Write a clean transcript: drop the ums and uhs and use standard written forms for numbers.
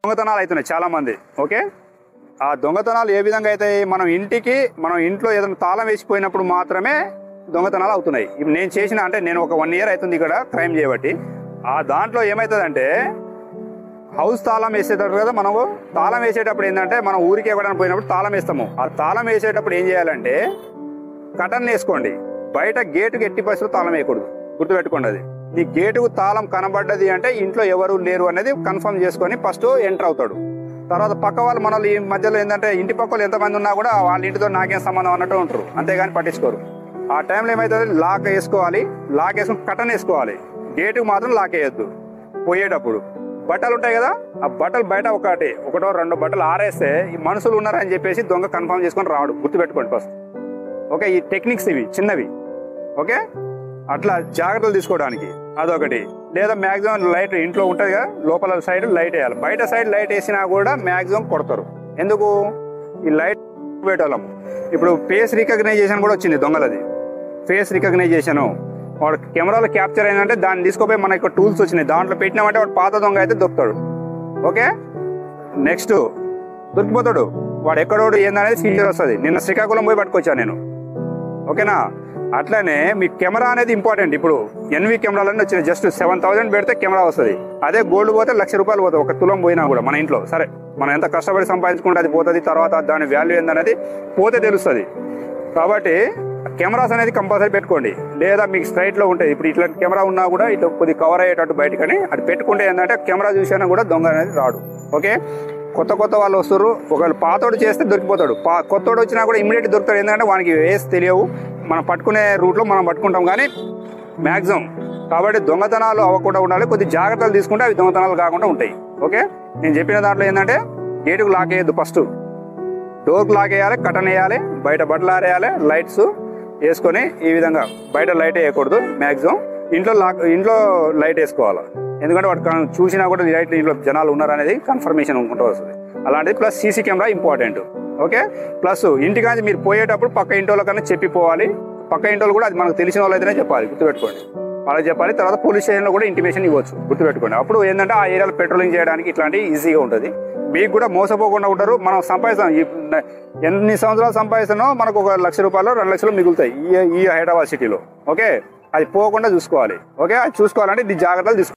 దొంగతనాలు అవుతున్నాయి చాలా మంది. ఓకే, ఆ దొంగతనాలు ఏ విధంగా అవుతాయి? మనం ఇంట్లో ఏదైనా తాళం వేసిపోయినప్పుడు మాత్రమే దొంగతనాలు అవుతున్నాయి. ఇప్పుడు నేను చేసిన అంటే నేను ఒక 1 year అవుతుంది ఇక్కడ క్రైమ్ చేయబట్టి. ఆ దాంట్లో ఏమవుతుందంటే హౌస్ తాళం వేసేటప్పుడు కదా, మనము తాళం వేసేటప్పుడు ఏంటంటే మనం ఊరికి ఎక్కడానికి పోయినప్పుడు తాళం వేస్తాము. ఆ తాళం వేసేటప్పుడు ఏం చేయాలంటే కటన్ వేసుకోండి. బయట గేటుకి ఎట్టి పరిస్థితుల్లో తాళం వేయకూడదు, గుర్తుపెట్టుకోండి. అది నీ గేటుకు తాళం కనబడ్డది అంటే ఇంట్లో ఎవరు లేరు అనేది కన్ఫర్మ్ చేసుకొని ఫస్ట్ ఎంటర్ అవుతాడు. తర్వాత పక్క వాళ్ళు మనల్ని ఈ మధ్యలో ఏంటంటే ఇంటి పక్కలు ఎంతమంది ఉన్నా కూడా వాళ్ళ ఇంటితో నాకేం సంబంధం అన్నట్టు ఉంటారు, అంతేగాని పట్టించుకోరు. ఆ టైంలో ఏమవుతుంది, లాక్ వేసుకోవాలి. లాక్ వేసుకుని కటన్ వేసుకోవాలి. గేటుకు మాత్రం లాక్ వేయొద్దు. పోయేటప్పుడు బట్టలు ఉంటాయి కదా, ఆ బట్టలు బయట ఒకటో రెండో బట్టలు ఆరేస్తే ఈ మనుషులు ఉన్నారని చెప్పేసి దొంగ కన్ఫర్మ్ చేసుకొని రాడు, గుర్తుపెట్టుకోండి ఫస్ట్. ఓకే, ఈ టెక్నిక్స్ ఇవి చిన్నవి. ఓకే, అట్లా జాగ్రత్తలు తీసుకోవడానికి అదొకటి. లేదా మ్యాక్సిమం లైట్ ఇంట్లో ఉంటుంది కదా, లోపల సైడ్ లైట్ వేయాలి. బయట సైడ్ లైట్ వేసినా కూడా మ్యాక్సిమం కొడతారు. ఎందుకు? ఈ లైట్ పెట్టాలం. ఇప్పుడు ఫేస్ రికగ్నైజేషన్ కూడా వచ్చింది దొంగలది. ఫేస్ రికగ్నైజేషన్ వాడు కెమెరాలో క్యాప్చర్ అయిందంటే దాన్ని తీసుకుపోయి మనకి ఇక్కడ టూల్స్ వచ్చినాయి, దాంట్లో పెట్టినామంటే వాడు పాత దొంగ అయితే దొరుకుతాడు. ఓకే, నెక్స్ట్ దొరికిపోతాడు. వాడు ఎక్కడోడు ఏందనేది ఫీచర్ వస్తుంది. నిన్న శ్రీకాకుళం పోయి పట్టుకొచ్చాను నేను. ఓకేనా? అట్లనే మీ కెమెరా అనేది ఇంపార్టెంట్. ఇప్పుడు ఎన్వి కెమెరాలన్నీ వచ్చినాయి. జస్ట్ 7,000 పెడితే కెమెరా వస్తుంది. అదే గోల్డ్ పోతే ₹1,00,000 పోతుంది. ఒక తులం పోయినా కూడా మన ఇంట్లో. సరే, మనం ఎంత కష్టపడి సంపాదించుకుంటే అది పోతుంది. తర్వాత దాని వాల్యూ ఏందనేది పోతే తెలుస్తుంది. కాబట్టి కెమెరాస్ అనేది కంపల్సరీ పెట్టుకోండి. లేదా మీకు స్ట్రైట్లో ఉంటాయి. ఇప్పుడు ఇట్లాంటి కెమెరా ఉన్నా కూడా ఇట్లా కొద్దిగా కవర్ అయ్యేటట్టు బయటకని అది పెట్టుకుంటే ఏంటంటే కెమెరా చూసినా కూడా దొంగ అనేది రాడు. ఓకే, కొత్త వాళ్ళు వస్తారు. ఒకవేళ పాతోడు చేస్తే దొరికిపోతాడు. కొత్తోడు వచ్చినా కూడా ఇమ్మీడియట్ దొరుకుతాడు. ఎందుకంటే వానికి వేసి తెలియవు. మనం పట్టుకునే రూట్లో మనం పట్టుకుంటాం కానీ మ్యాక్సిమం. కాబట్టి దొంగతనాలు అవ్వకుండా ఉండాలి. కొద్ది జాగ్రత్తలు తీసుకుంటే అవి దొంగతనాలు కాకుండా ఉంటాయి. ఓకే, నేను చెప్పిన దాంట్లో ఏంటంటే గేటుకు లాక్ వేయద్దు. ఫస్ట్ డోర్కు లాక్ వేయాలి, కటన్ వేయాలి, బయట బట్టలు ఆరేయాలి, లైట్స్ వేసుకొని ఈ విధంగా. బయట లైట్ వేయకూడదు మ్యాక్సిమం. ఇంట్లో లైట్ వేసుకోవాలి. ఎందుకంటే వాడు చూసినా కూడా లైట్ ఇంట్లో జనాలు ఉన్నారనేది కన్ఫర్మేషన్ ఉంటూ వస్తుంది. అలాంటిది plus CC camera important. Okay, plus ఇంటికాంచి మీరు పోయేటప్పుడు పక్క ఇంటి వాళ్ళకన్నా చెప్పిపోవాలి. పక్క ఇంటి వాళ్ళు కూడా అది మనకు తెలిసిన వాళ్ళు అయితేనే చెప్పాలి, గుర్తుపెట్టుకోండి. వాళ్ళకి చెప్పాలి. తర్వాత పోలీస్ స్టేషన్లో కూడా ఇంటిమేషన్ ఇవ్వచ్చు, గుర్తుపెట్టుకోండి. అప్పుడు ఏంటంటే ఆ ఏరియాలో పెట్రోలింగ్ చేయడానికి ఇట్లాంటివి ఈజీగా ఉంటుంది. మీకు కూడా మోసపోకుండా ఉంటారు. మనం సంపాదిస్తాం, ఎన్ని సంవత్సరాలు సంపాదిస్తానో మనకు ఒక ₹1,00,000 ₹2,00,000 మిగులుతాయి ఈ హైదరాబాద్ సిటీలో. ఓకే, అది పోకుండా చూసుకోవాలి. ఓకే, అది చూసుకోవాలంటే ఇది జాగ్రత్తలు తీసుకోవాలి.